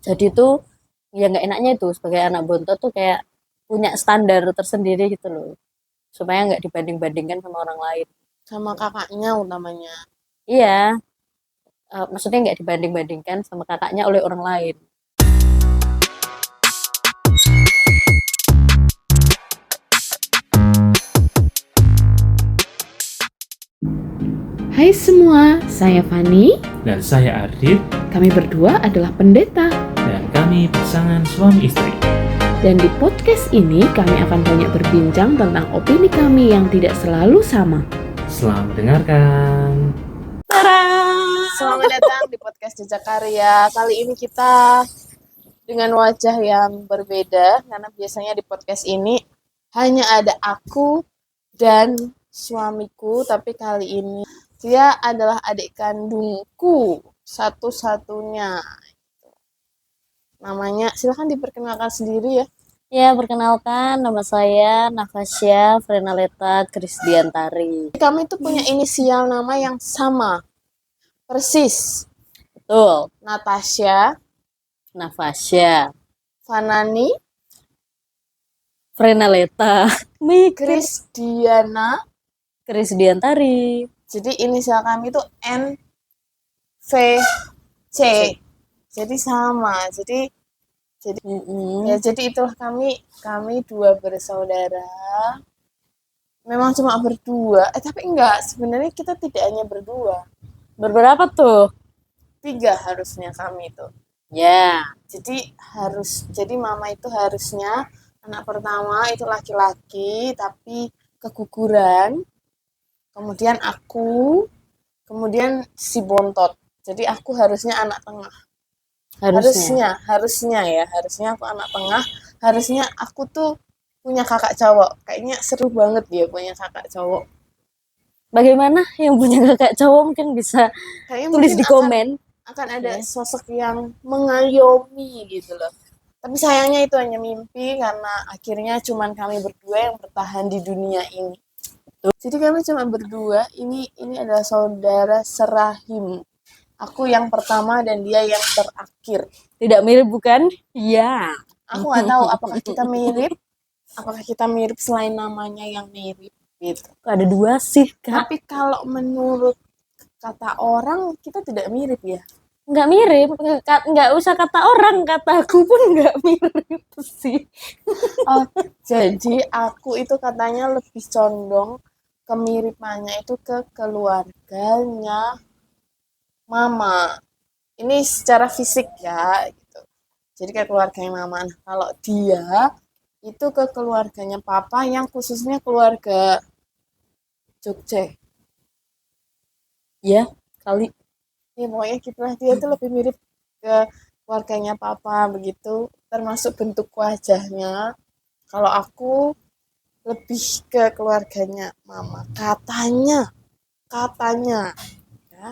Jadi tuh ya nggak enaknya itu sebagai anak bontot tuh kayak punya standar tersendiri gitu loh, supaya nggak dibanding-bandingkan sama orang lain. Sama kakaknya utamanya. Iya, maksudnya nggak dibanding-bandingkan sama kakaknya oleh orang lain. Hai semua, saya Fani. Dan saya Ardit, Kami berdua adalah pendeta. dan kami pasangan suami istri. Dan di podcast ini kami akan banyak berbincang tentang opini kami yang tidak selalu sama. Selamat mendengarkan. Selamat datang di podcast Jejak Karya. Kali ini kita dengan wajah yang berbeda, karena biasanya di podcast ini hanya ada aku dan suamiku, tapi kali ini dia adalah adik kandungku satu-satunya. Namanya, silahkan diperkenalkan sendiri ya. Ya, perkenalkan nama saya Nafasya Frenaleta Krisdiantari. Kami tuh punya inisial nama yang sama, persis. Betul, Natasha, Nafasya Fanani, Frenaleta Krisdiana. Krisdiantari. Jadi inisial kami itu N, V, C. Jadi sama. Jadi ya jadi itulah kami dua bersaudara. Memang cuma berdua. Tapi enggak, sebenarnya kita tidak hanya berdua. Berberapa tuh? 3 harusnya kami itu. Ya, Jadi mama itu harusnya anak pertama itu laki-laki tapi keguguran. Kemudian aku, kemudian si bontot. Jadi aku harusnya anak tengah. harusnya. Harusnya aku anak tengah. Harusnya aku tuh punya kakak cowok. Kayaknya seru banget dia punya kakak cowok. Bagaimana yang punya kakak cowok mungkin bisa Kayaknya tulis mungkin di komen. akan ada sosok yang mengayomi gitu loh. Tapi sayangnya itu hanya mimpi karena akhirnya cuman kami berdua yang bertahan di dunia ini. Jadi kami cuma berdua. Ini adalah saudara serahim. Aku yang pertama dan dia yang terakhir. Tidak mirip bukan? Iya. Aku nggak tahu apakah kita mirip. Apakah kita mirip selain namanya yang mirip gitu. Ada 2 sih, Kak. Tapi kalau menurut kata orang kita tidak mirip ya. Nggak mirip, nggak usah kata orang, kata aku pun nggak mirip sih. Oh, jadi aku itu katanya lebih condong kemiripannya itu ke keluarganya mama. Ini secara fisik ya gitu. Jadi ke keluarganya mama. Nah, kalau dia itu ke keluarganya papa yang khususnya keluarga Jogja. Ya, kali. Ya pokoknya gitulah, dia tuh lebih mirip ke keluarganya papa begitu, termasuk bentuk wajahnya. Kalau aku lebih ke keluarganya mama. Katanya ya,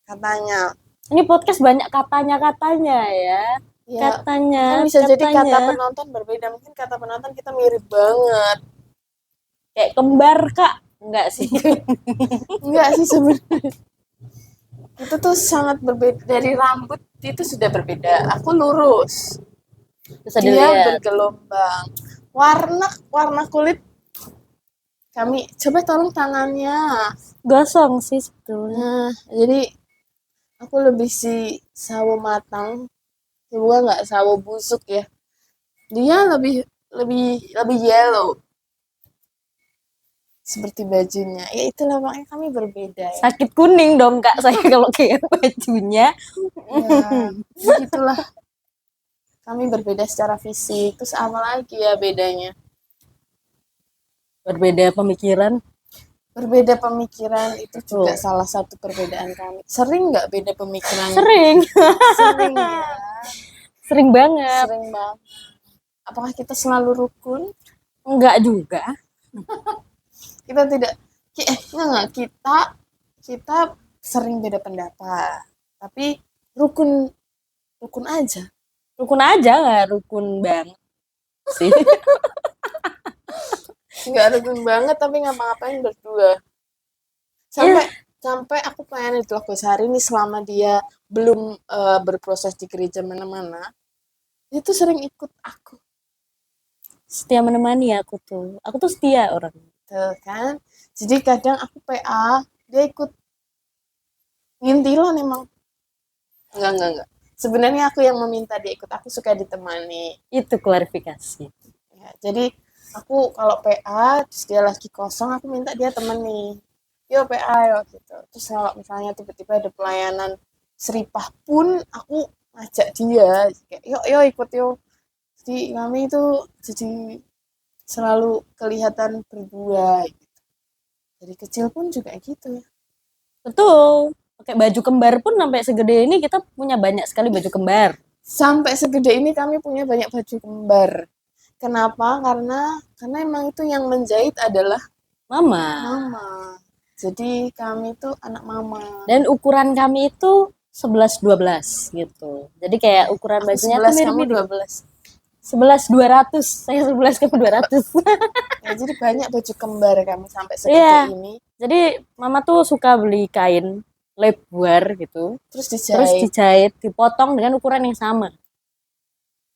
katanya. Ini podcast banyak katanya ya. Ya, Katanya, kan bisa jadi kata katanya. penonton berbeda. Mungkin kata penonton kita mirip banget. Kayak kembar, Kak. Enggak sih. Enggak sih sebenarnya. Itu tuh sangat berbeda. Dari rambut itu sudah berbeda. Aku lurus. Bisa Dia dilihat. bergelombang. Warna kulit kami coba tolong tangannya. Gosong sih sebetulnya. Nah, jadi aku lebih si sawo matang. Semoga nggak sawo busuk ya. Dia lebih yellow. Seperti bajunya. Ya itulah makanya kami berbeda ya. Sakit kuning dong, Kak, saya kalau kayak bajunya. Ya, begitulah. Kami berbeda secara fisik. Terus apa lagi ya bedanya? Berbeda pemikiran. Berbeda pemikiran itu juga salah satu perbedaan kami. Sering nggak beda pemikiran? Sering. Sering ya. Sering banget. Sering banget. Apakah kita selalu rukun? Enggak juga. Kita tidak. Enggak. Kita sering beda pendapat. Tapi rukun aja. Rukun aja, nggak rukun banget sih. Nggak rukun banget tapi ngapa-ngapain berdua. sampai aku pengen itu Agus Hari ini selama dia belum berproses di gereja mana-mana, itu sering ikut aku Setia menemani aku tuh. Aku tuh setia orang. tuh kan. Jadi kadang aku PA, dia ikut ngintilan emang. Enggak. Sebenarnya aku yang meminta dia ikut, aku suka ditemani. Itu klarifikasi. Ya, jadi aku kalau PA terus dia lagi kosong, aku minta dia temani. Yo PA yo gitu. Terus kalau misalnya tiba-tiba ada pelayanan seripah pun aku ngajak dia kayak yo ikut yo. Jadi kami itu jadi selalu kelihatan berdua gitu. Dari kecil pun juga gitu ya. Betul. Pakai baju kembar pun sampai segede ini kita punya banyak sekali baju kembar. Sampai segede ini kami punya banyak baju kembar. Kenapa? Karena emang itu yang menjahit adalah Mama. mama. Jadi kami tuh anak mama. Dan ukuran kami itu 11-12 gitu. Jadi kayak ukuran Aku bajunya 11, tuh kamu mirip-mirip. 12. 11-200. Saya 11 kamu 200. Ya, jadi banyak baju kembar kami sampai segede Iya. ini. Jadi mama tuh suka beli kain lebar gitu. Terus Terus dijahit. dijahit, dipotong dengan ukuran yang sama.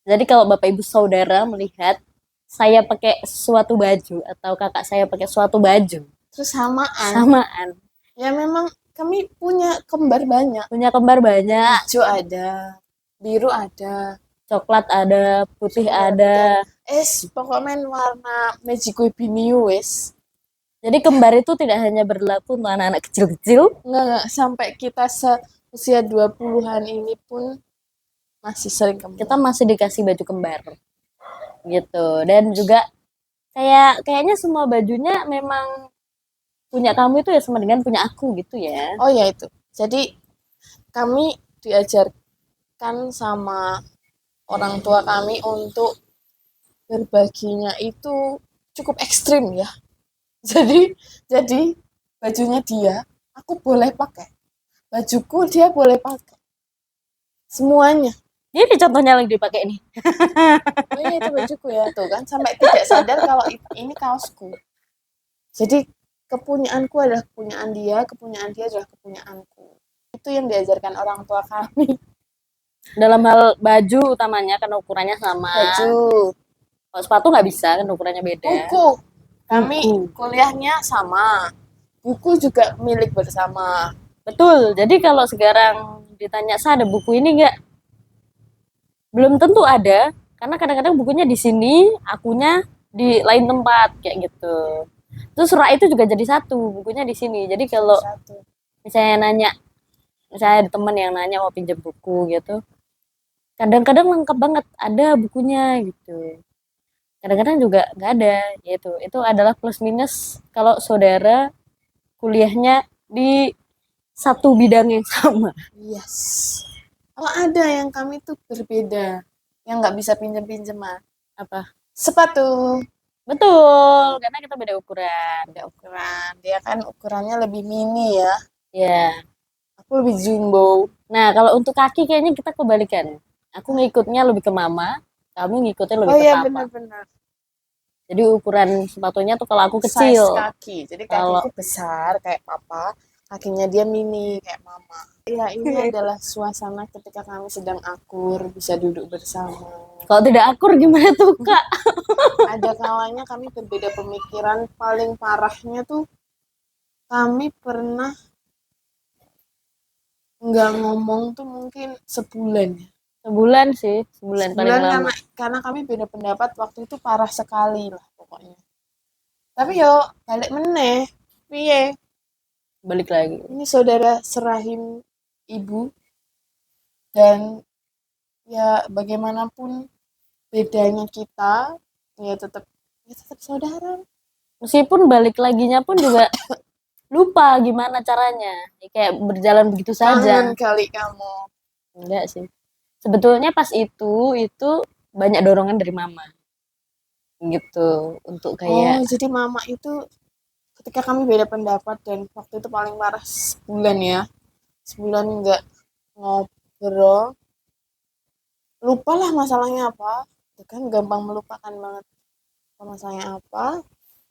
Jadi kalau Bapak Ibu Saudara melihat saya pakai suatu baju atau kakak saya pakai suatu baju, Terus samaan. samaan. Ya memang kami punya kembar banyak. Punya kembar banyak, Hijau ada, biru ada, coklat ada, putih coklat ada. pokoknya warna Magic Binio wes. Jadi kembar itu tidak hanya berlaku untuk anak-anak kecil-kecil, Enggak, sampai kita seusia 20-an ini pun masih sering kembar. kita masih dikasih baju kembar. Gitu. Dan juga kayaknya semua bajunya memang punya kamu itu ya sama dengan punya aku gitu ya. Oh ya itu. Jadi kami diajarkan sama orang tua kami untuk berbaginya itu cukup ekstrim ya. Jadi bajunya dia aku boleh pakai. Bajuku dia boleh pakai. Semuanya. Ini contohnya lagi dipakai ini. Oh iya itu bajuku ya tuh kan sampai tidak sadar kalau ini kaosku. Jadi kepunyaanku adalah kepunyaan dia adalah kepunyaanku. Itu yang diajarkan orang tua kami. Dalam hal baju utamanya karena ukurannya sama. Baju, Kalau sepatu nggak bisa kan ukurannya beda. buku. Kami Buku. kuliahnya sama. Buku juga milik bersama. Betul. Jadi kalau sekarang ditanya saya ada buku ini nggak? Belum tentu ada. Karena kadang-kadang bukunya di sini, akunya di lain tempat kayak gitu. Terus rak itu juga jadi satu, bukunya di sini. Jadi kalau Satu. misalnya ada teman yang nanya mau pinjam buku gitu, kadang-kadang lengkap banget ada bukunya gitu. Kadang-kadang juga nggak ada gitu. Itu adalah plus minus kalau saudara kuliahnya di satu bidang yang sama. Yes. Oh ada yang kami tuh berbeda. Yang nggak bisa pinjam-pinjaman. Apa? Sepatu. Betul, karena kita beda ukuran. Beda ukuran. Dia kan ukurannya lebih mini ya. Ya. Aku lebih jumbo. Nah, kalau untuk kaki kayaknya kita kebalikan. Aku ngikutnya lebih ke mama, kamu ngikutnya lebih Oh ke iya papa. benar-benar. Jadi ukuran sepatunya tuh kalau aku Size kecil. kaki. Jadi Kalau- kakiku besar kayak papa. Kakinya dia mini kayak mama. Ya ini adalah suasana ketika kami sedang akur. Bisa duduk bersama. Kalau tidak akur gimana tuh, Kak? Ada kalanya kami berbeda pemikiran. Paling parahnya tuh kami pernah nggak ngomong tuh mungkin sebulan ya. Sebulan sih, sebulan paling Sebulan lama. karena kami beda pendapat waktu itu parah sekali lah pokoknya. Tapi yo balik meneh, piye? Balik lagi. Ini saudara serahim ibu dan ya bagaimanapun bedanya kita ya tetap saudara. Meskipun balik laginya pun juga lupa gimana caranya. Ya, kayak berjalan begitu saja. Kangen kali kamu. Enggak sih. Sebetulnya pas itu banyak dorongan dari mama. Gitu, untuk kayak Oh, jadi mama itu ketika kami beda pendapat dan waktu itu paling parah sebulan ya. Sebulan nggak ngobrol. Lupalah masalahnya apa. Itu kan gampang melupakan banget. Masalahnya apa.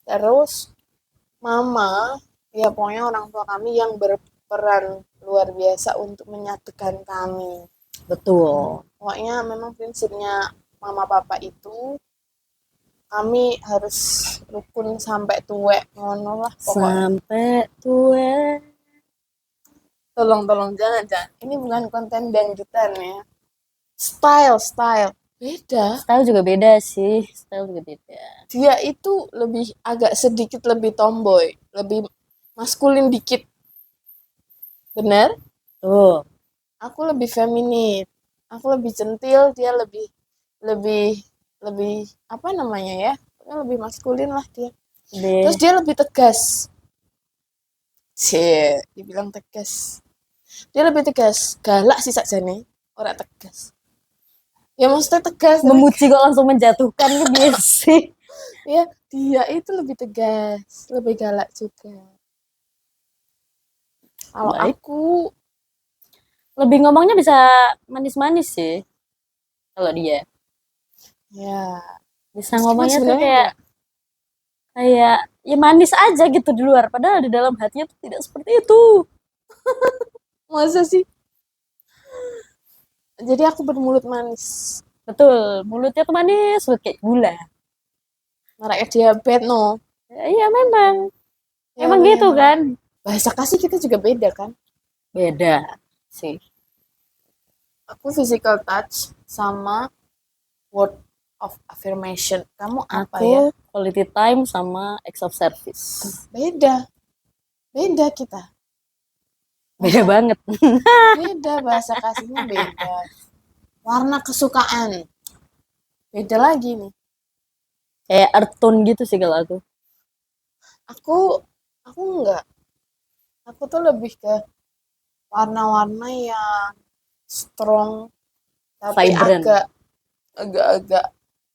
Terus mama, ya pokoknya orang tua kami yang berperan luar biasa untuk menyatukan kami. Betul. Pokoknya memang prinsipnya mama papa itu kami harus rukun sampai tuwek ngono lah pokoknya. Sampai tua. Tolong jangan. Ini bukan konten dangdutan ya. Style beda. Style juga beda sih. Style juga beda. Dia itu lebih agak sedikit lebih tomboy, lebih maskulin dikit. Bener? Tuh. Aku lebih feminin. Aku lebih centil, dia lebih apa namanya ya? Pokoknya lebih maskulin lah dia. Terus dia lebih tegas. Dibilang tegas. Dia lebih tegas, galak sih sakjane, ora tegas. Ya maksudnya tegas, tapi Memuji kok langsung menjatuhkan itu biasa sih. ya dia itu lebih tegas, lebih galak juga. Kalau Baik. aku Lebih ngomongnya bisa manis-manis sih. Kalau dia ya bisa meskipun ngomongnya tuh sebenarnya kayak ya manis aja gitu di luar, padahal di dalam hatinya tuh tidak seperti itu. masa sih? Jadi aku bermulut manis. Betul, mulutnya tuh manis banget kayak gula. Maraknya diabetes no. Ya, iya memang, Ya, emang gitu memang. kan. Bahasa kasih kita juga beda kan. Beda sih. Aku physical touch sama word of affirmation. Kamu apa Aku ya? quality time sama acts of service. Beda kita. Beda banget. Beda bahasa kasihnya beda. Warna kesukaan beda lagi nih. Kayak earth tone gitu sih kalau aku. Aku enggak. Aku tuh lebih ke warna-warna yang strong tapi Vibrant. agak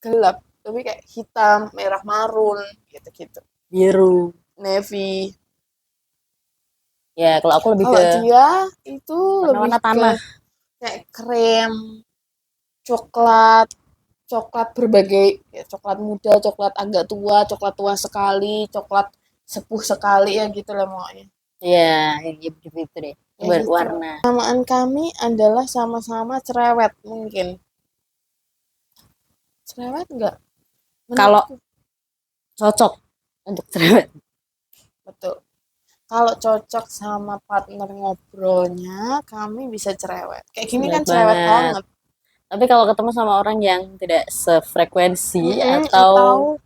gelap, tapi kayak hitam, merah, marun gitu-gitu. Biru. Navy. Ya kalau aku lebih Kalau ke dia itu lebih warna-warna ke tanah. kayak krem, coklat berbagai ya, coklat muda, coklat agak tua, coklat tua sekali, coklat sepuh sekali ya gitu lah pokoknya. Ya, yang gitu deh. Ya gitu. Berwarna. Kesamaan kami adalah sama-sama cerewet mungkin. Cerewet enggak? Kalau Menurutku. cocok untuk cerewet. Betul. Kalau cocok sama partner ngobrolnya, kami bisa cerewet. Kayak gini kan Cerewet cerewet banget. banget. Tapi kalau ketemu sama orang yang tidak sefrekuensi Atau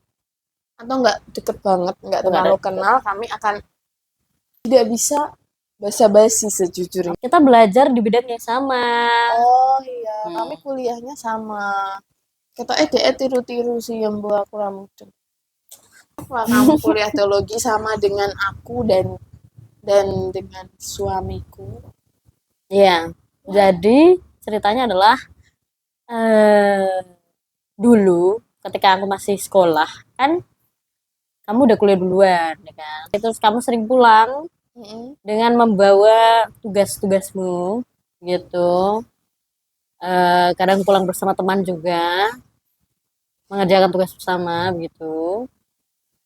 enggak deket banget, enggak Itu nggak terlalu deket. kenal, kami akan tidak bisa basa-basi sejujurnya. Kita belajar di bidang yang sama. Oh iya, kami Hmm. kuliahnya sama. Kita tiru-tiru sih yang buat aku rambut. Wah, kamu kuliah teologi sama dengan aku dan dengan suamiku. Iya. Jadi ceritanya adalah dulu ketika aku masih sekolah kan kamu udah kuliah duluan ya kan. Terus kamu sering pulang Mm-mm. dengan membawa tugas-tugasmu gitu. Kadang pulang bersama teman juga mengerjakan tugas bersama begitu.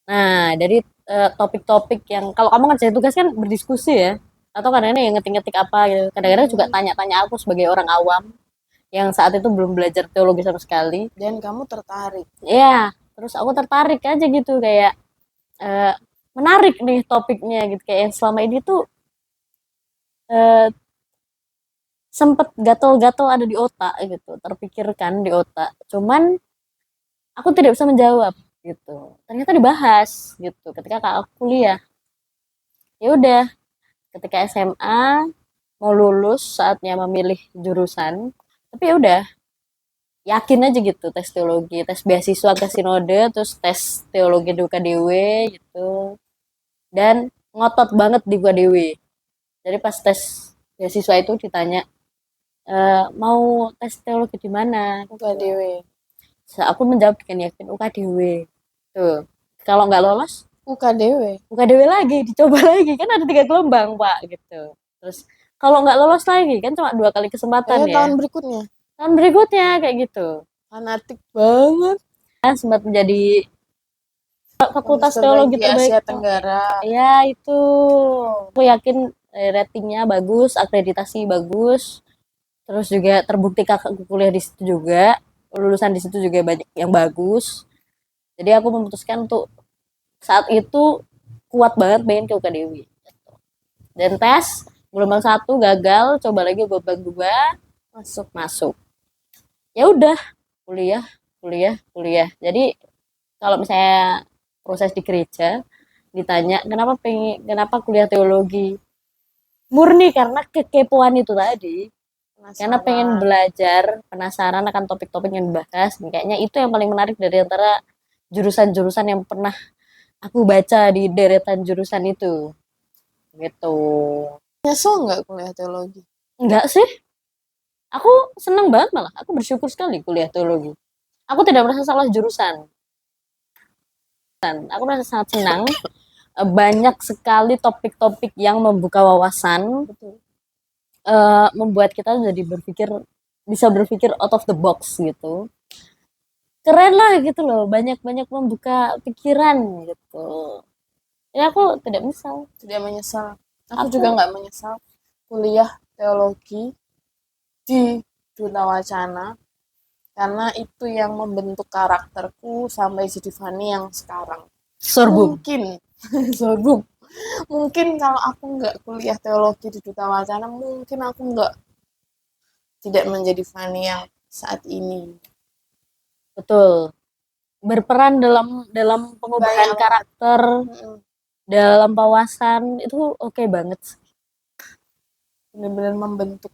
Nah, dari topik-topik yang kalau kamu ngerjain tugas kan berdiskusi ya, atau kadang-kadang yang ngetik-ngetik apa gitu. Kadang-kadang juga tanya-tanya aku sebagai orang awam yang saat itu belum belajar teologi sama sekali. Dan kamu tertarik. Ya, terus aku tertarik aja gitu kayak eh, menarik nih topiknya gitu kayak yang selama ini tuh eh, sempet gatel-gatel ada di otak gitu, terpikirkan di otak. Cuman aku tidak bisa menjawab gitu. Ternyata dibahas gitu ketika aku kuliah. Ya udah, ketika SMA mau lulus saatnya memilih jurusan. Tapi ya udah, yakin aja gitu tes teologi, tes beasiswa ke sinode, terus tes teologi di UKDW gitu. Dan ngotot banget di UKDW. Jadi pas tes beasiswa itu ditanya mau tes teologi di mana? UKDW. Aku menjawab dengan yakin UKDW. Tuh. Kalau nggak lolos, UKDW. UKDW lagi, dicoba lagi. Kan ada 3 gelombang, Pak, gitu. Terus kalau nggak lolos lagi, kan cuma 2 kali kesempatan ya. Tahun berikutnya. Tahun berikutnya kayak gitu. Fanatik banget. Sempat menjadi fakultas Universitas teologi di terbaik. Asia Tenggara. Ya, itu. Aku yakin ratingnya bagus, akreditasi bagus, terus juga terbukti kakakku kuliah di situ juga, lulusan di situ juga banyak yang bagus. Jadi aku memutuskan untuk saat itu kuat banget pengen ke UKDW. Dan tes gelombang 1 gagal, coba lagi gelombang 2 masuk. Ya udah, kuliah, kuliah, kuliah. Jadi kalau misalnya proses di gereja ditanya kenapa kuliah teologi, murni karena kekepoan itu tadi, karena pengen belajar, penasaran akan topik-topik yang dibahas. Kayaknya itu yang paling menarik dari antara jurusan-jurusan yang pernah aku baca di deretan jurusan itu gitu. Nyesel nggak kuliah teologi? Enggak sih, aku senang banget, malah aku bersyukur sekali kuliah teologi. Aku tidak merasa salah jurusan, aku merasa sangat senang. Banyak sekali topik-topik yang membuka wawasan, Betul. membuat kita jadi bisa berpikir out of the box gitu. Keren lah gitu loh, banyak membuka pikiran gitu. Ya aku tidak menyesal. Tidak menyesal. Aku juga nggak menyesal kuliah teologi di Duta Wacana, karena itu yang membentuk karakterku sampai jadi Fani yang sekarang. Sorbum. Mungkin sorbum. Mungkin kalau aku nggak kuliah teologi di Duta Wacana, mungkin aku tidak menjadi Fani yang saat ini. Betul. Berperan dalam pengubahan Banyak karakter, dalam wawasan itu oke banget. Benar-benar membentuk.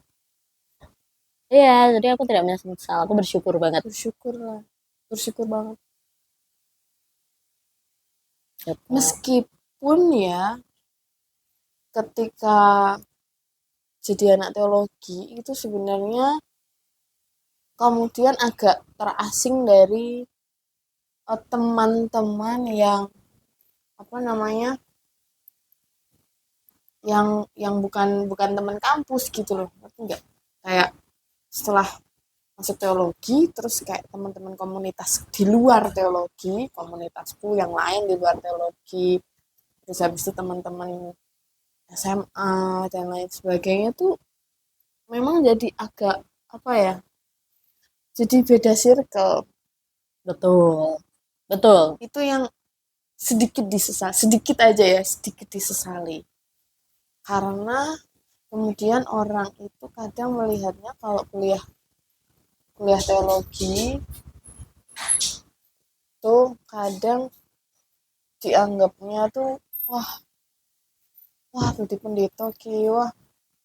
Iya, jadi aku tidak menyesal. Aku bersyukur banget. Bersyukur banget. Gitu. Meskipun ya, ketika jadi anak teologi itu sebenarnya kemudian agak terasing dari teman-teman yang yang bukan teman kampus gitu loh, ngerti nggak? Kayak setelah masuk teologi terus kayak teman-teman komunitas di luar teologi, komunitasku yang lain di luar teologi, terus habis itu teman-teman SMA dan lain sebagainya tuh memang jadi agak jadi beda circle. Betul. Itu yang sedikit disesali, karena kemudian orang itu kadang melihatnya kalau kuliah teologi tuh kadang dianggapnya tuh wah jadi pendeta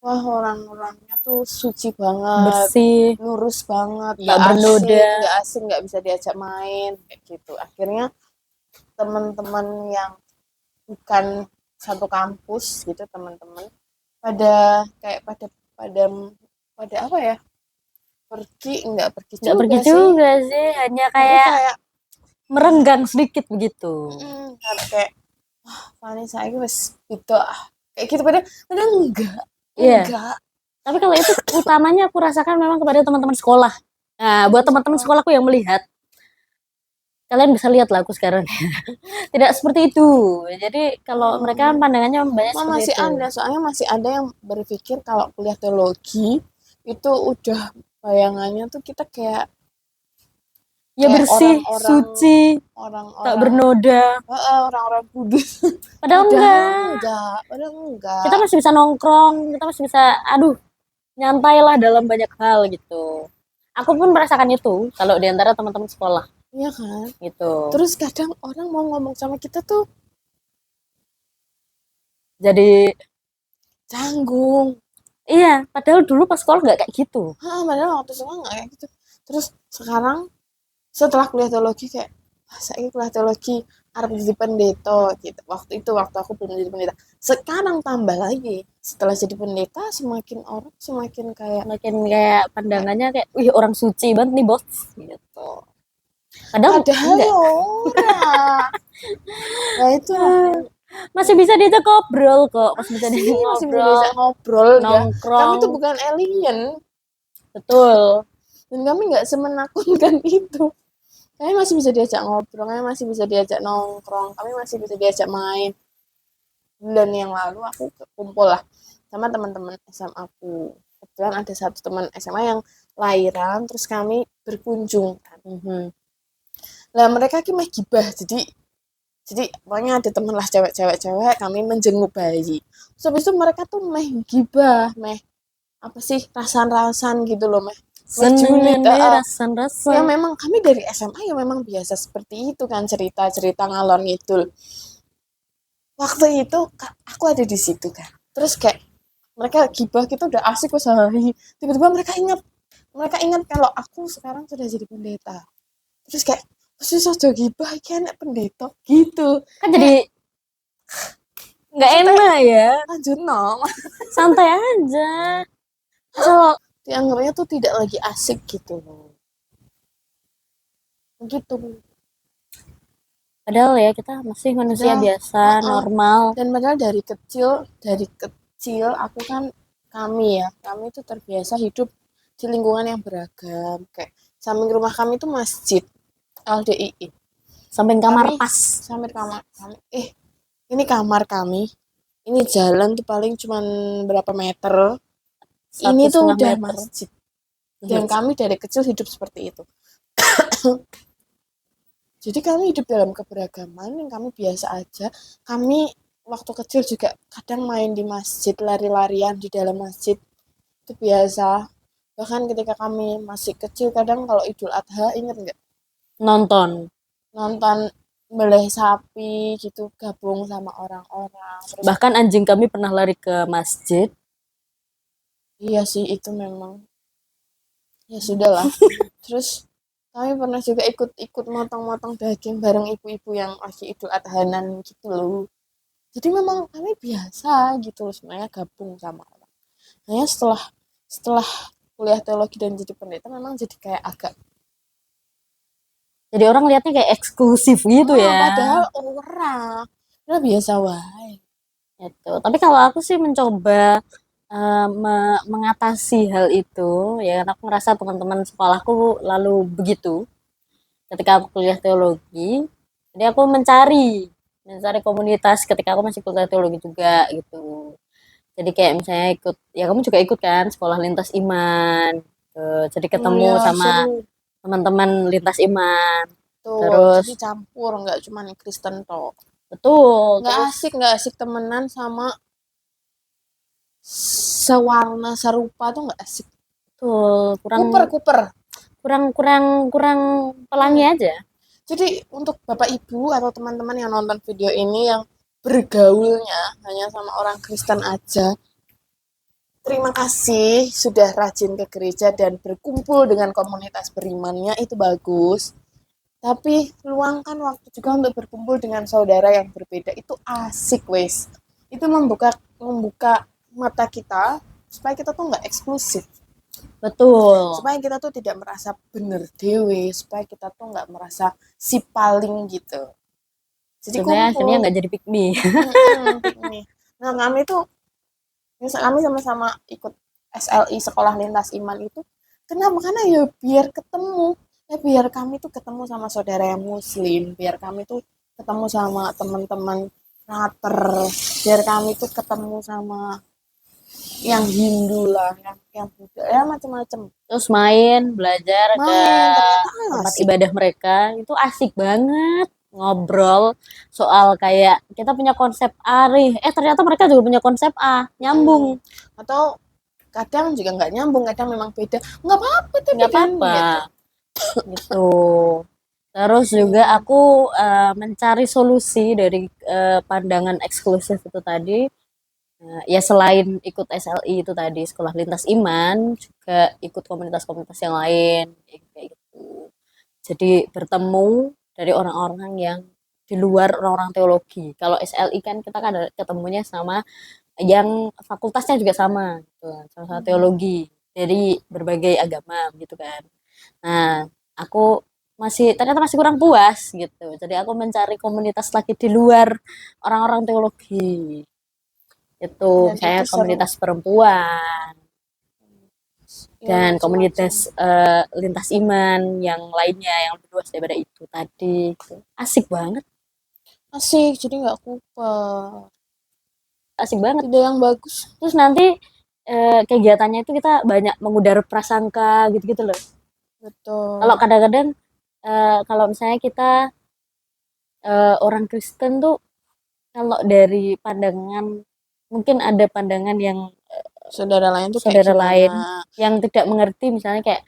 wah orang-orangnya tuh suci banget, Bersih, lurus banget, nggak bernoda, nggak asing, nggak bisa diajak main kayak gitu. Akhirnya teman-teman yang bukan satu kampus gitu, teman-teman pada apa ya, nggak pergi juga sih, hanya kayak merenggang sedikit begitu. Kayak Fani saya wes itu kayak gitu, padahal enggak. Tapi kalau itu utamanya aku rasakan memang kepada teman-teman sekolah. Nah, buat teman-teman sekolahku yang melihat, kalian bisa lihat lah aku sekarang. Tidak seperti itu. Jadi kalau mereka pandangannya banyak seperti masih itu. Soalnya masih ada yang berpikir kalau kuliah teologi itu udah bayangannya tuh kita kayak bersih, suci, tak bernoda, orang-orang kudus. Padahal enggak. Kita masih bisa nongkrong, kita masih bisa nyantai lah dalam banyak hal gitu. Aku pun merasakan itu kalau di antara teman-teman sekolah. Iya kan? Gitu. Terus kadang orang mau ngomong sama kita tuh jadi canggung. Iya, padahal dulu pas sekolah nggak kayak gitu. Padahal waktu sekolah nggak kayak gitu. Terus sekarang setelah kuliah teologi kayak saya kuliah teologi harap jadi pendeta gitu. Waktu aku belum jadi pendeta. Sekarang tambah lagi, setelah jadi pendeta semakin kayak pandangannya kayak wih orang suci banget nih bos gitu. Padahal nah itu masih bisa diajak ngobrol kok, masih bisa diajak ngobrol, nongkrong. Kami tuh bukan alien. Betul. Dan kami nggak semenakutkan itu. Kami masih bisa diajak ngobrol, kami masih bisa diajak nongkrong, kami masih bisa diajak main. Bulan yang lalu aku kumpul lah sama teman-teman SMA aku. Kebetulan ada satu teman SMA yang lahiran, terus kami berkunjung kan. Lah mereka ki meh gibah, jadi pokoknya ada temen lah cewek kami menjenguk bayi. Terus habis itu mereka tuh meh gibah, meh apa sih rasan-rasan gitu loh, meh julid. Seneng Ya rasan-rasan. memang kami dari SMA ya memang biasa seperti itu kan, cerita-cerita ngalor ngidul. Waktu itu aku ada di situ kan. Terus kayak mereka gibah gitu udah asik sehari. Tiba-tiba mereka ingat kalau aku sekarang sudah jadi pendeta. Terus kayak terus ojo gibah iki anak pendeta gitu. Kan jadi nggak enak ya. Lanjut no. Santai aja. Asal Dianggapnya tuh tidak lagi asik gitu loh. Begitu. padahal ya kita masih manusia Padahal, biasa, normal. Dan padahal dari kecil aku kan kami itu terbiasa hidup di lingkungan yang beragam. Kayak samping rumah kami itu masjid LDII. Samping kamar Kami pas. sampai kamar kami. Ini kamar kami. Ini jalan tuh paling cuman berapa meter. Ini tuh 1,5 udah meter. masjid. Dan kami dari kecil hidup seperti itu. Jadi kami hidup dalam keberagaman yang kami biasa aja. Kami waktu kecil juga kadang main di masjid, lari-larian di dalam masjid. Itu biasa. Bahkan ketika kami masih kecil, kadang kalau Idul Adha, inget nggak? Nonton. Nonton beleh sapi gitu, gabung sama orang-orang. Terus, Bahkan anjing kami pernah lari ke masjid. iya sih, itu memang. Ya sudahlah. Terus kami pernah juga ikut motong-motong daging bareng ibu-ibu yang lagi Idul Adhanan gitu loh. Jadi memang kami biasa gitu loh sebenarnya gabung sama orang. Hanya setelah kuliah teologi dan jadi pendeta memang jadi kayak agak Jadi orang lihatnya kayak eksklusif gitu ya. padahal orang udah biasa wae. Gitu. Tapi kalau aku sih mencoba mengatasi hal itu, ya karena aku ngerasa teman-teman sekolahku lalu begitu. Ketika aku kuliah teologi, jadi aku mencari komunitas ketika aku masih kuliah teologi juga gitu. Jadi kayak misalnya ikut, ya kamu juga ikut kan sekolah lintas iman. Jadi ketemu Ya sama seru teman-teman lintas iman. tuh. Terus Jadi campur nggak cuma Kristen toh. betul, Nggak terus asik temenan sama sewarna serupa tuh nggak asik. betul kurang Kuper. kurang kurang kurang pelangi aja. Jadi untuk Bapak Ibu atau teman-teman yang nonton video ini yang bergaulnya hanya sama orang Kristen aja, terima kasih sudah rajin ke gereja dan berkumpul dengan komunitas berimannya, itu bagus. Tapi luangkan waktu juga untuk berkumpul dengan saudara yang berbeda, itu asik wes. Itu membuka mata kita supaya kita tuh nggak eksklusif. Betul. Supaya kita tuh tidak merasa bener dewe, supaya kita tuh nggak merasa si paling gitu. Jadi Sebenarnya akhirnya kumpul. nggak jadi pick me. Pick me. Nah kami sama-sama ikut SLI Sekolah Lintas Iman itu. Kenapa? Karena ya biar ketemu. Ya biar kami tuh ketemu sama saudara yang muslim. Biar kami tuh ketemu sama teman-teman rater. Biar kami tuh ketemu sama yang Hindu lah, yang Buddha, ya macam-macam. Terus belajar ke Ternyata tempat asik. ibadah mereka, itu asik banget ngobrol soal kayak kita punya konsep A nih, ternyata mereka juga punya konsep A, nyambung. Atau kadang juga nggak nyambung, kadang memang beda. Nggak apa-apa tapi Nggak kan apa-apa gitu. gitu. Terus juga aku mencari solusi dari pandangan eksklusif itu tadi. Ya selain ikut SLI itu tadi sekolah lintas iman, juga ikut komunitas-komunitas yang lain kayak gitu. Jadi bertemu dari orang-orang yang di luar orang-orang teologi. Kalau SLI kan kita kan ketemunya sama yang fakultasnya juga sama, gitu. Sama teologi. Jadi berbagai agama gitu kan. Nah, aku ternyata masih kurang puas gitu. Jadi aku mencari komunitas lagi di luar orang-orang teologi. Itu Dan saya itu seru. komunitas perempuan Ya, dan macam-macam. komunitas lintas iman yang lainnya yang lebih luas daripada itu tadi gitu. Asik banget. Asik, jadi nggak kuper. asik banget. Ide yang bagus. Terus nanti kegiatannya itu kita banyak mengudara prasangka gitu-gitu loh. Betul. Kalau kadang-kadang kalau misalnya kita orang Kristen tuh, kalau dari pandangan, mungkin ada pandangan yang Saudara lain tuh kayak saudara gimana? lain yang tidak mengerti, misalnya kayak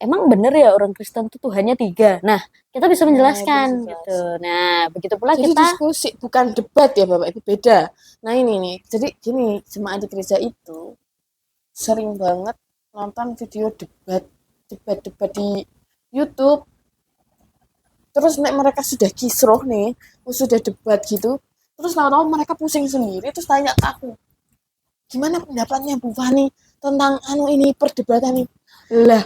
emang bener ya orang Kristen tuh Tuhannya 3. Nah, kita bisa Nah, menjelaskan itu bisa gitu. Nah, begitu pula Jadi kita diskusi, bukan debat ya Bapak Ibu, beda. Nah ini nih, jadi gini, jemaat di gereja itu sering banget nonton video debat di YouTube. Terus nek mereka sudah kisruh nih, sudah debat gitu, terus tahu-tahu mereka pusing sendiri, terus tanya ke aku, gimana pendapatnya Bu Fani tentang ini perdebatan ini? Lah,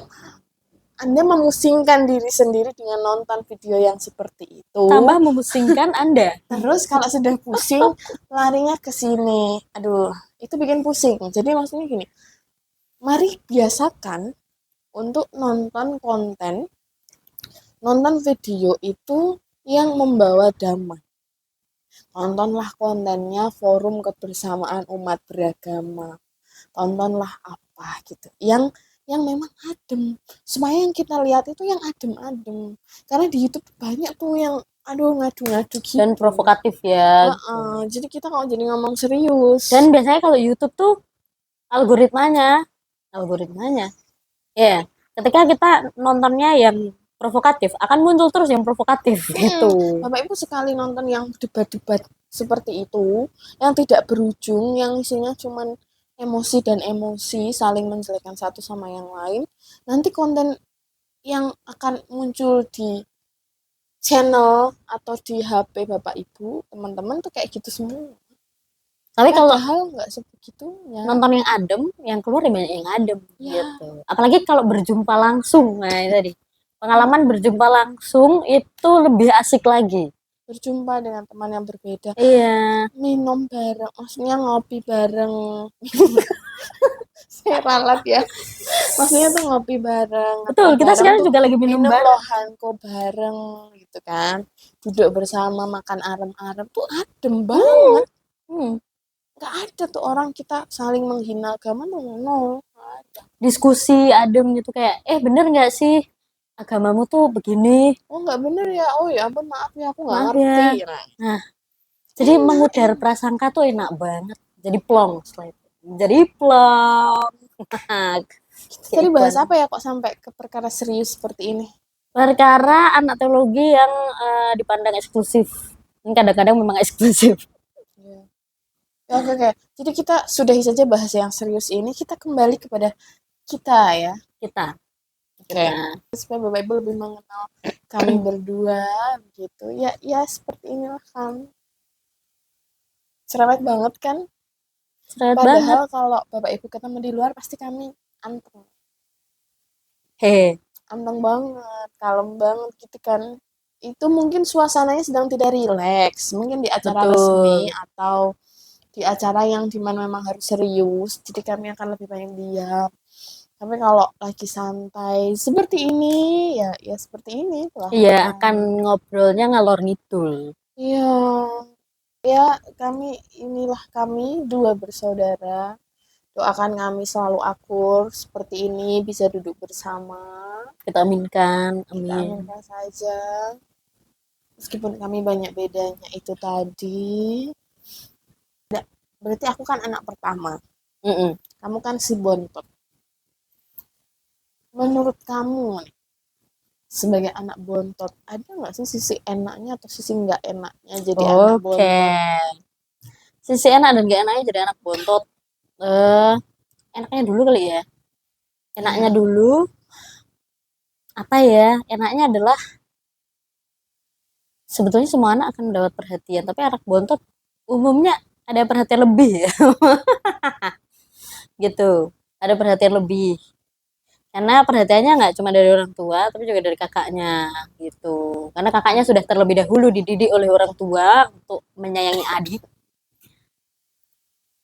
Anda memusingkan diri sendiri dengan nonton video yang seperti itu. tambah memusingkan Anda. Terus kalau sudah pusing, larinya ke sini. Aduh, itu bikin pusing. Jadi maksudnya gini, mari biasakan untuk nonton video itu yang membawa damai. Tontonlah kontennya forum kebersamaan umat beragama. Tontonlah apa gitu. Yang memang adem. Supaya yang kita lihat itu yang adem-adem. Karena di YouTube banyak tuh yang ngadu-ngadu gitu. Dan provokatif ya. Jadi kita kalau jadi ngomong serius. Dan biasanya kalau YouTube tuh algoritmanya ya, ketika kita nontonnya yang provokatif, akan muncul terus yang provokatif gitu. Bapak Ibu sekali nonton yang debat-debat seperti itu, yang tidak berujung, yang isinya cuman emosi dan emosi, saling menjelekkan satu sama yang lain, nanti konten yang akan muncul di channel atau di HP Bapak Ibu, teman-teman tuh kayak gitu semua. Tapi kalau Padahal nggak sebegitunya. nonton yang adem, yang keluar ya banyak yang adem Ya. gitu. Apalagi kalau berjumpa langsung, nah itu tadi. Pengalaman berjumpa langsung itu lebih asik lagi. Berjumpa dengan teman yang berbeda, Iya. minum bareng, maksudnya ngopi bareng. Saya ralat ya. Maksudnya tuh ngopi bareng. Betul, kita bareng sekarang tuh juga lagi minum bareng. lohanko bareng gitu kan. Duduk bersama makan arem-arem tuh adem banget. Gak ada tuh orang kita saling menghina agama tuh no. Ada. Diskusi adem gitu kayak, bener nggak sih agamamu tuh begini? Oh nggak bener ya. Oh ya ampun maaf ya aku nggak Maaf ngerti. ya. Nah, jadi mengudar prasangka tuh enak banget. Jadi plong setelah itu. Jadi plong. Tadi bahas apa ya kok sampai ke perkara serius seperti ini? Perkara anak teologi yang dipandang eksklusif. Ini kadang-kadang memang eksklusif. Ya, oke. Jadi kita sudahi saja bahas yang serius ini. Kita kembali kepada kita ya. Kita. Oke. Supaya Bapak Ibu lebih mengenal kami berdua gitu. Ya seperti inilah kami. Cerewet banget kan? Cerewet Padahal banget. kalau Bapak Ibu ketemu di luar pasti kami anteng. Hehe. Anteng banget, kalem banget gitu kan. Itu mungkin suasananya sedang tidak rileks. Mungkin di acara resmi atau di acara yang dimana memang harus serius. Jadi kami akan lebih banyak diam. Tapi kalau lagi santai seperti ini, ya seperti ini lah. Iya, akan ngobrolnya ngalor ngidul. Iya. Ya, kami dua bersaudara. Doakan kami selalu akur seperti ini, bisa duduk bersama. Kita aminkan, amin. Kita aminkan saja. Meskipun kami banyak bedanya itu tadi. Berarti aku kan anak pertama. Kamu kan si bontot. Menurut kamu nih, sebagai anak bontot, ada nggak sih sisi enaknya atau sisi nggak enaknya jadi anak bontot? Sisi enak dan nggak enaknya jadi anak bontot. Enaknya dulu kali ya. Enaknya dulu apa ya? Enaknya adalah sebetulnya semua anak akan mendapat perhatian, tapi anak bontot umumnya ada perhatian lebih ya. Gitu. Ada perhatian lebih. Karena perhatiannya nggak cuma dari orang tua, tapi juga dari kakaknya gitu. Karena kakaknya sudah terlebih dahulu dididik oleh orang tua untuk menyayangi adik.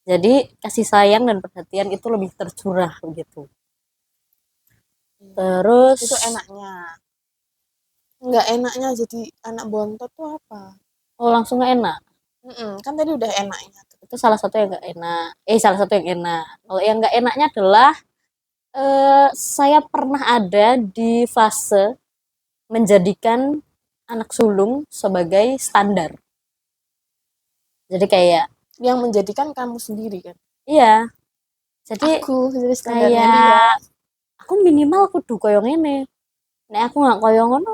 Jadi kasih sayang dan perhatian itu lebih tercurah begitu. Terus itu enaknya. Nggak enaknya jadi anak bontot tuh apa? Oh langsung nggak enak. Kan tadi udah enaknya. Itu salah satu yang nggak enak. Salah satu yang enak. Kalau yang nggak enaknya adalah saya pernah ada di fase menjadikan anak sulung sebagai standar. Jadi kayak, Yang menjadikan kamu sendiri kan. iya. Jadi Aku jadi standarnya dia. kayak aku minimal kudu koyo ngene. Nek aku nggak koyo ngono,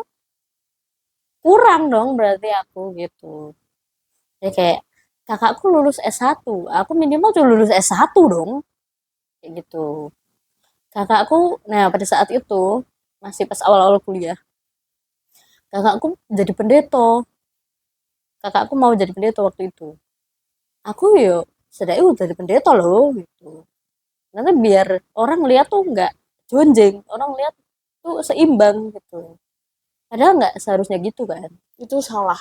kurang dong berarti aku gitu. Jadi kayak kakakku lulus S1, aku minimal tuh lulus S1 dong. Kayak gitu. Kakakku, nah pada saat itu masih pas awal-awal kuliah, kakakku jadi pendeta. Kakakku mau jadi pendeta waktu itu. Aku yo sedai jadi pendeta loh gitu. Nanti biar orang lihat tuh nggak jonjeng, orang lihat tuh seimbang gitu. Padahal nggak seharusnya gitu kan. Itu salah.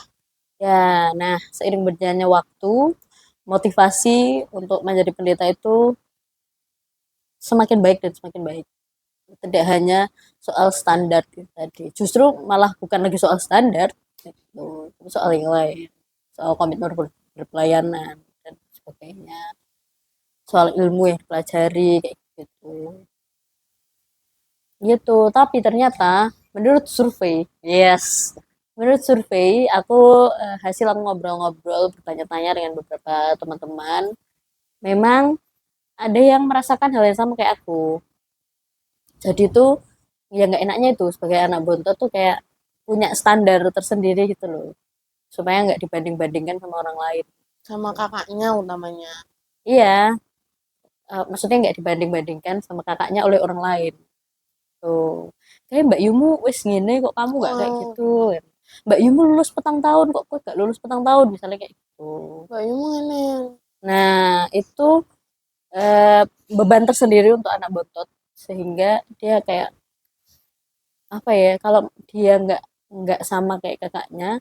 Ya, nah seiring berjalannya waktu, motivasi untuk menjadi pendeta itu semakin baik dan semakin baik. Tidak hanya soal standar itu tadi. Justru malah bukan lagi soal standar, gitu. Soal yang lain. Soal komitmen berpelayanan dan sebagainya. Soal ilmu yang dipelajari kayak gitu. Gitu, tapi ternyata menurut survei, yes, menurut survei aku hasil aku ngobrol-ngobrol bertanya-tanya dengan beberapa teman-teman, memang ada yang merasakan hal yang sama kayak aku. Jadi tuh ya nggak enaknya itu sebagai anak bontot tuh kayak punya standar tersendiri gitu loh, supaya nggak dibanding-bandingkan sama orang lain. Sama kakaknya utamanya. Iya, maksudnya nggak dibanding-bandingkan sama kakaknya oleh orang lain. Tuh. Kayak Mbak Yumu wis ngene kok kamu nggak kayak Oh, gitu. Mbak Yumu lulus petang tahun kok kok gak lulus petang tahun misalnya kayak gitu. Mbak Yumu ini. Nah, itu eh, beban tersendiri untuk anak bontot sehingga dia kayak apa ya kalau dia nggak sama kayak kakaknya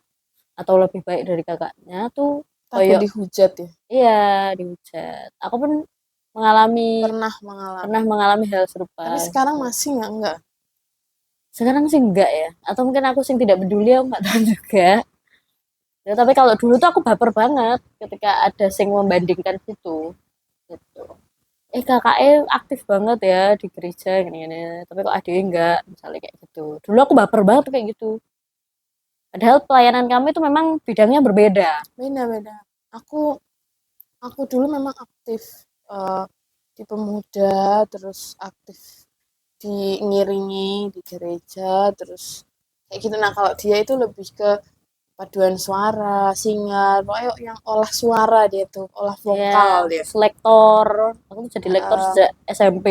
atau lebih baik dari kakaknya tuh Takut koyok dihujat ya. iya dihujat. Aku pun mengalami Pernah mengalami. pernah mengalami hal serupa. Tapi sekarang masih nggak enggak. Sekarang sih enggak ya, atau mungkin aku sih tidak peduli, aku nggak tahu juga. Ya, tapi kalau dulu tuh aku baper banget ketika ada sing membandingkan gitu. Gitu. Kakaknya aktif banget ya di gereja gini-gini, tapi kok adiknya enggak, misalnya kayak gitu. Dulu aku baper banget tuh kayak gitu. Padahal pelayanan kami itu memang bidangnya berbeda. Beda-beda. Aku dulu memang aktif di pemuda, terus aktif di ngiringi di gereja, terus kayak gitu. Nah, kalau dia itu lebih ke paduan suara, singer, pokoknya yang olah suara dia tuh, olah Ya, vokal dia. terus lektor. Aku tuh jadi lektor Eh, sejak SMP.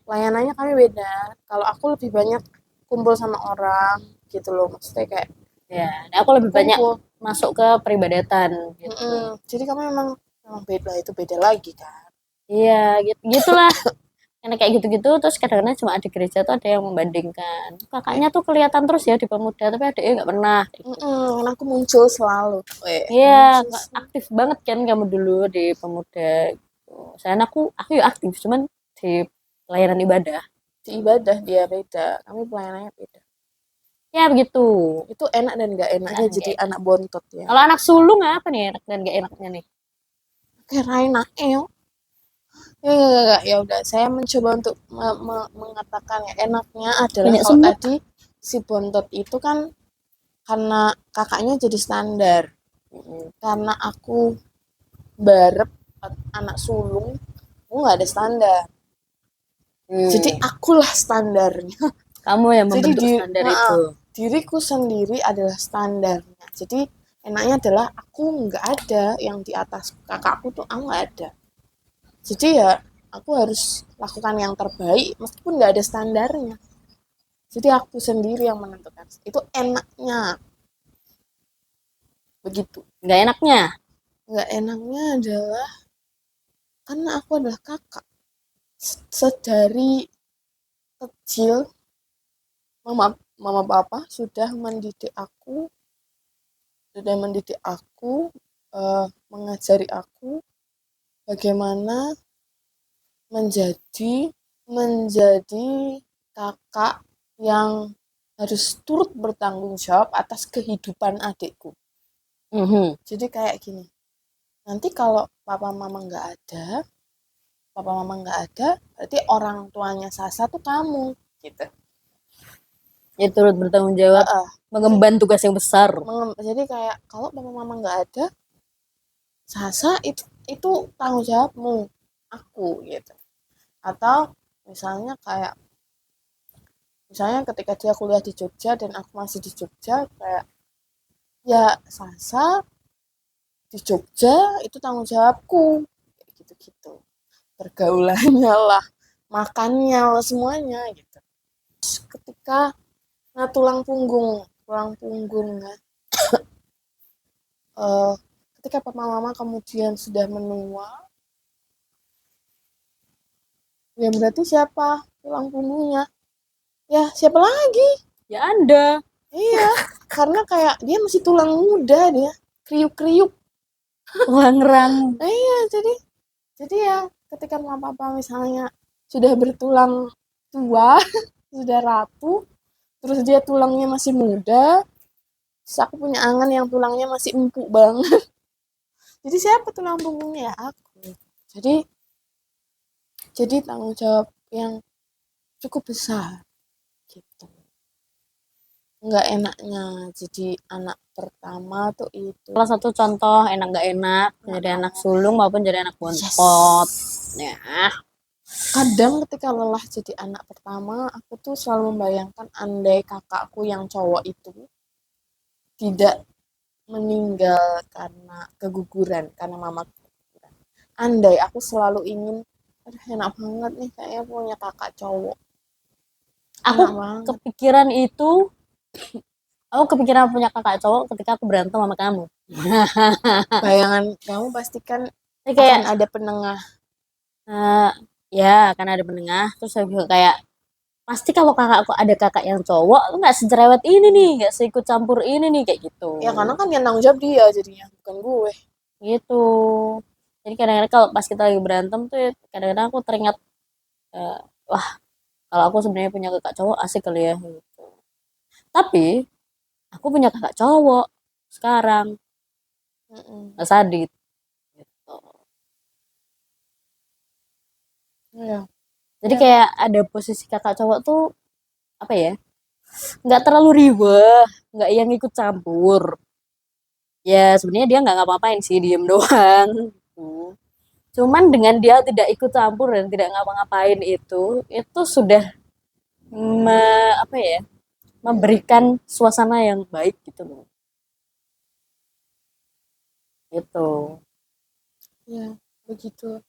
Layanannya kami beda. Kalau aku lebih banyak kumpul sama orang gitu loh, maksudnya kayak Ya, nah aku lebih banyak kumpul. masuk ke peribadatan gitu. Jadi kami memang beda, itu beda lagi kan. Iya, gitu gitulah. Karena kayak gitu-gitu terus kadang-kadang cuma di gereja tuh ada yang membandingkan. Kakaknya tuh kelihatan terus ya di pemuda tapi adiknya nggak pernah. Gitu. Karena aku muncul selalu. Iya, Muncul aktif banget kan kamu dulu di pemuda. Gitu. Saya aku ya aktif cuman di pelayanan ibadah. di ibadah dia beda. Kami pelayanannya beda. Ya begitu. Itu enak dan nggak enaknya Enak, jadi gak enak. anak bontot ya. Kalau anak sulung apa nih enak dan gak enaknya nih? Kayak enak ya udah saya mencoba untuk mengatakan ya enaknya adalah Banyak kalau semut. tadi si bontot itu kan karena kakaknya jadi standar. Karena aku barep anak sulung, aku nggak ada standar. Jadi akulah standarnya. Kamu yang Jadi membentuk standar itu. diriku sendiri adalah standarnya. Jadi enaknya adalah aku nggak ada yang di atas kakakku tuh, aku nggak ada. Jadi ya aku harus lakukan yang terbaik meskipun nggak ada standarnya. Jadi aku sendiri yang menentukan. Itu enaknya. Begitu. Gak enaknya. Nggak enaknya adalah karena aku adalah kakak. Sedari kecil mama papa sudah mendidik aku, mengajari aku bagaimana menjadi kakak yang harus turut bertanggung jawab atas kehidupan adikku. Mhm. Jadi kayak gini, Nanti kalau papa mama nggak ada, berarti orang tuanya Sasa tuh kamu, gitu. Ya turut bertanggung jawab Heeh. mengemban tugas yang besar. Jadi kayak kalau papa mama nggak ada, Sasa itu tanggung jawabmu, aku gitu. Atau misalnya ketika dia kuliah di Jogja dan aku masih di Jogja, kayak ya Sasa di Jogja itu tanggung jawabku, kayak gitu-gitu. Pergaulannya lah, makannya lah, semuanya gitu. Terus ketika tulang punggung nah, ketika papa mama kemudian sudah menua, ya berarti siapa tulang punggungnya? Ya siapa lagi? Ya Anda. Iya, karena kayak dia masih tulang muda, dia kriuk-kriuk. Wangrang. Iya, jadi ya ketika mama papa misalnya sudah bertulang tua, sudah rapuh, terus dia tulangnya masih muda, terus aku punya angan yang tulangnya masih empuk banget. Jadi siapa tulang punggungnya? Ya aku. Jadi tanggung jawab yang cukup besar gitu. Nggak enaknya jadi anak pertama tuh itu. Salah satu contoh enak gak enak jadi anak sulung maupun jadi anak bontot. Ya. Kadang ketika lelah jadi anak pertama, aku tuh selalu membayangkan andai kakakku yang cowok itu tidak meninggal karena keguguran, karena mama keguguran. Andai aku selalu ingin, aduh enak banget nih kayaknya punya kakak cowok. Aku Enak banget. aku kepikiran punya kakak cowok ketika aku berantem sama kamu. Bayangan kamu pastikan Jadi kayak akan ada penengah. ya akan ada penengah terus saya juga kayak pasti kalau kakakku ada kakak yang cowok tuh nggak sejerewet ini nih, nggak seikut campur ini nih kayak gitu. Ya karena kan yang tanggung jawab dia jadinya, bukan gue. Gitu. Jadi kadang-kadang kalau pas kita lagi berantem tuh ya, kadang-kadang aku teringat wah kalau aku sebenarnya punya kakak cowok asik kali ya gitu. Tapi aku punya kakak cowok sekarang, Mas Adit gitu. Iya. Jadi Ya. kayak ada posisi kakak cowok tuh apa ya? Nggak terlalu ribet, nggak yang ikut campur. Ya sebenarnya dia nggak ngapa-ngapain sih, diem doang. Gitu. Cuman dengan dia tidak ikut campur dan tidak ngapa-ngapain itu sudah apa ya? Memberikan suasana yang baik gitu loh. Gitu. Ya, begitu.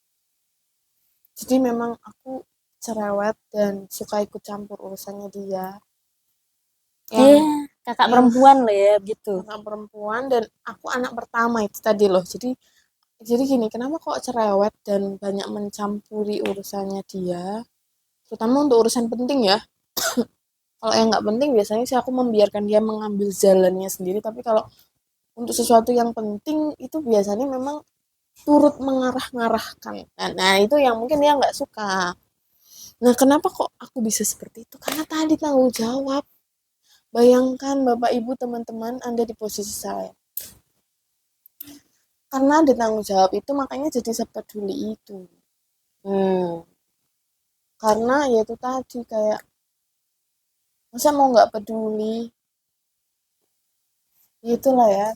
Jadi memang aku cerewet dan suka ikut campur urusannya dia. Iya, Yang kakak yang perempuan lah ya gitu. anak perempuan dan aku anak pertama itu tadi loh. Jadi gini, kenapa kok cerewet dan banyak mencampuri urusannya dia? Terutama untuk urusan penting ya. Kalau yang nggak penting biasanya sih aku membiarkan dia mengambil jalannya sendiri. Tapi kalau untuk sesuatu yang penting itu biasanya memang turut mengarah-ngarahkan. Nah, itu yang mungkin dia nggak suka. Nah, kenapa kok aku bisa seperti itu? Karena tadi tanggung jawab. Bayangkan Bapak Ibu teman-teman Anda di posisi saya. Karena ada tanggung jawab itu makanya jadi sepeduli itu. Karena ya itu tadi kayak masa mau nggak peduli? Itulah ya.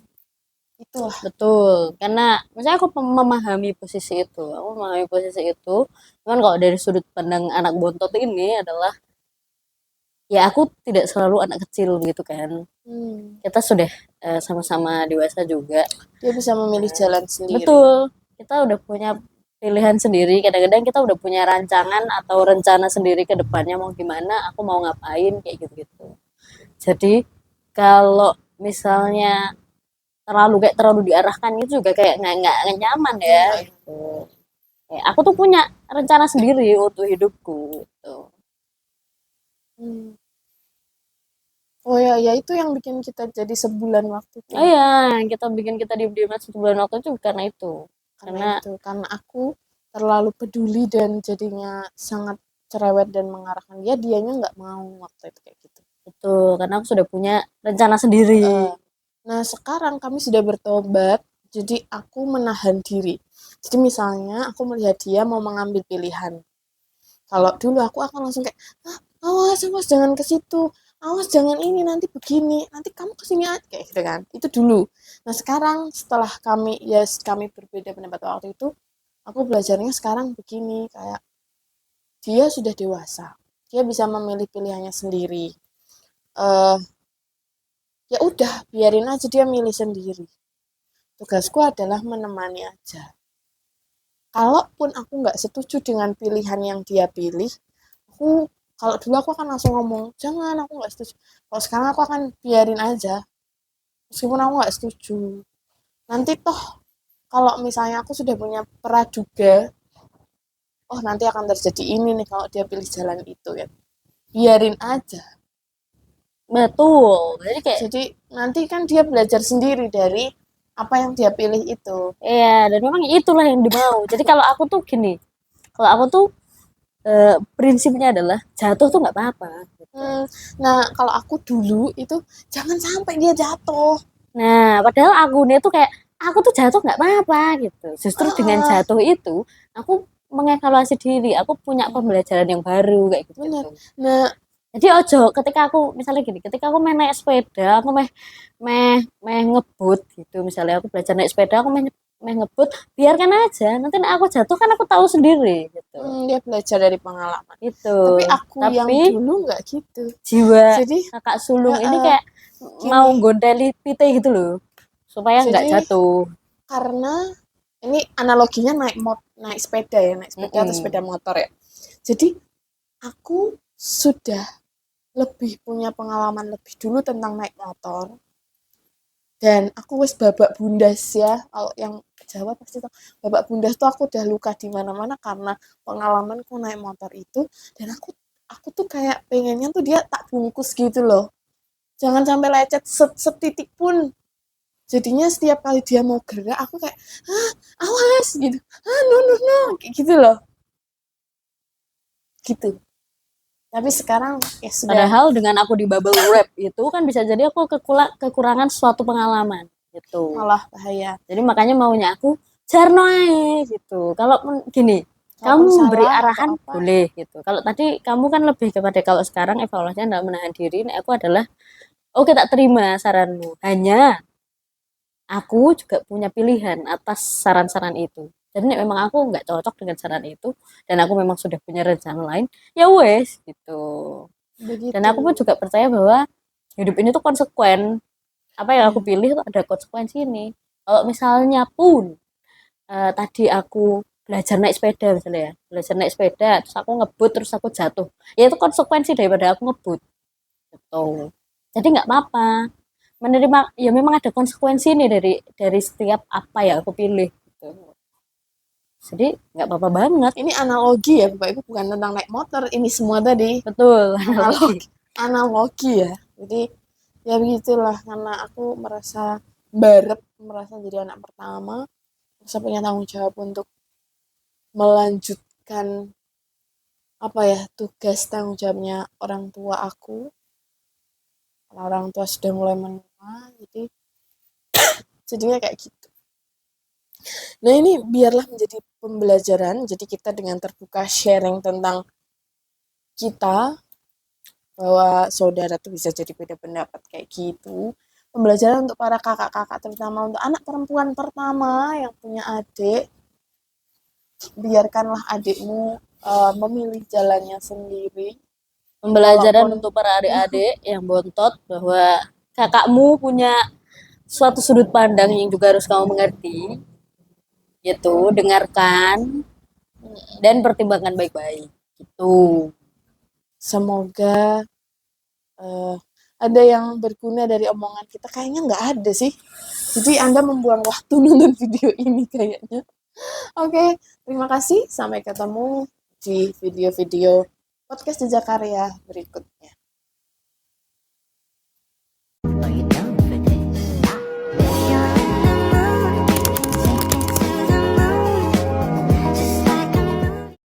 Itulah. Betul, karena misalnya aku memahami posisi itu, aku memahami posisi itu. Cuman kalau dari sudut pandang anak bontot ini adalah, ya aku tidak selalu anak kecil gitu kan. Kita sudah sama-sama dewasa juga. Dia bisa memilih jalan sendiri. Betul, kita udah punya pilihan sendiri. Kadang-kadang kita udah punya rancangan atau rencana sendiri ke depannya mau gimana, aku mau ngapain kayak gitu-gitu. Jadi kalau misalnya terlalu diarahkan itu juga kayak nggak nyaman ya gitu. Kayak aku tuh punya rencana sendiri untuk hidupku gitu. Oh ya, ya itu yang bikin kita jadi sebulan waktu itu. Oh ya, kita bikin kita diem-diem sebulan waktu itu karena itu. Karena aku terlalu peduli dan jadinya sangat cerewet dan mengarahkan dia, dianya nggak mau waktu itu kayak gitu. Betul, karena aku sudah punya rencana sendiri. Nah, sekarang kami sudah bertobat Jadi aku menahan diri. Jadi misalnya aku melihat dia mau mengambil pilihan. Kalau dulu aku akan langsung kayak, ah, awas jangan ke situ, awas jangan ini nanti begini, nanti kamu kesini aja kayak gitu kan. Itu dulu. Nah sekarang setelah kami berbeda pendapat waktu itu, aku belajarnya sekarang begini kayak dia sudah dewasa, dia bisa memilih pilihannya sendiri. eh Ya udah biarin aja dia milih sendiri. Tugasku adalah menemani aja. Kalaupun aku nggak setuju dengan pilihan yang dia pilih, aku kalau dulu aku akan langsung ngomong jangan, aku nggak setuju. Kalau sekarang aku akan biarin aja meskipun aku nggak setuju. Nanti toh kalau misalnya aku sudah punya praduga, oh nanti akan terjadi ini nih kalau dia pilih jalan itu ya, biarin aja. Betul. Jadi kayak Jadi nanti kan dia belajar sendiri dari apa yang dia pilih itu. iya, dan memang itulah yang dimau. Jadi kalau aku tuh gini, kalau aku tuh prinsipnya adalah jatuh tuh nggak apa-apa. Gitu. Nah kalau aku dulu itu jangan sampai dia jatuh. Nah, padahal aku nih tuh kayak aku tuh jatuh nggak apa-apa gitu. Justru dengan Ah, jatuh itu aku mengevaluasi diri, aku punya pembelajaran yang baru kayak gitu. bener. Nah, Jadi ojo ketika aku misalnya gini, ketika aku main naik sepeda, aku meh meh meh ngebut gitu. Misalnya aku belajar naik sepeda, aku meh ngebut, biarkan aja. Nanti nek aku jatuh kan aku tahu sendiri gitu. dia belajar dari pengalaman. Itu. Tapi aku yang Tapi dulu nggak gitu. jiwa Jadi, kakak sulung ini eh, kayak mau gini. gondeli pite gitu loh, supaya nggak Jadi jatuh. karena ini analoginya naik sepeda ya, naik sepeda atau Mm-mm. sepeda motor ya. Jadi aku sudah lebih punya pengalaman lebih dulu tentang naik motor. Dan aku wis babak bundas ya, kalau yang Jawa pasti tahu. Babak bundas tuh aku udah luka di mana-mana karena pengalamanku naik motor itu. Dan aku tuh kayak pengennya tuh dia tak bungkus gitu loh. Jangan sampai lecet setitik pun. Jadinya setiap kali dia mau gerak aku kayak, ah awas gitu, ah no no no kayak gitu loh, gitu. Tapi sekarang ya sudah. Padahal dengan aku di bubble wrap itu kan bisa jadi aku kekurangan suatu pengalaman gitu. Malah bahaya. Jadi makanya maunya aku jarno ae gitu. Kalau gini, kamu Kalaupun memberi salah atau arahan apa, boleh gitu. Kalau tadi kamu kan lebih kepada kalau sekarang evaluasinya adalah menahan diri, nah aku adalah oke tak terima saranmu. Hanya aku juga punya pilihan atas saran-saran itu. Jadi memang aku nggak cocok dengan saran itu dan aku memang sudah punya rencana lain, ya wes gitu. Dan begitu. aku pun juga percaya bahwa hidup ini tuh konsekuen. Apa yang aku Ya, pilih tuh ada konsekuensi ini. Kalau misalnya pun tadi aku belajar naik sepeda misalnya ya, belajar naik sepeda, terus aku ngebut, terus aku jatuh. Ya itu konsekuensi daripada aku ngebut. Gitu. Jadi nggak apa-apa. Menerima, ya memang ada konsekuensi nih dari setiap apa yang aku pilih. Gitu. Jadi nggak apa-apa banget. ini analogi ya Bapak Ibu, bukan tentang naik motor ini semua tadi. Betul, analogi. Analogi ya. Jadi ya begitulah, karena aku merasa jadi anak pertama, merasa punya tanggung jawab untuk melanjutkan apa ya, tugas tanggung jawabnya orang tua aku. Karena orang tua sudah mulai menua, jadi jadinya kayak gitu. Nah ini biarlah menjadi pembelajaran, jadi kita dengan terbuka sharing tentang kita, bahwa saudara tuh bisa jadi beda pendapat kayak gitu. Pembelajaran untuk para kakak-kakak, terutama untuk anak perempuan pertama yang punya adik. Biarkanlah adikmu memilih jalannya sendiri. Pembelajaran Walaupun untuk para adik-adik yang bontot bahwa kakakmu punya suatu sudut pandang yang juga harus kamu mengerti. Gitu, dengarkan dan pertimbangkan baik-baik. Gitu. semoga ada yang berguna dari omongan kita. Kayaknya nggak ada sih. Jadi Anda membuang waktu nonton video ini kayaknya. Oke, terima kasih. Sampai ketemu di video-video podcast Jejak Karya berikutnya.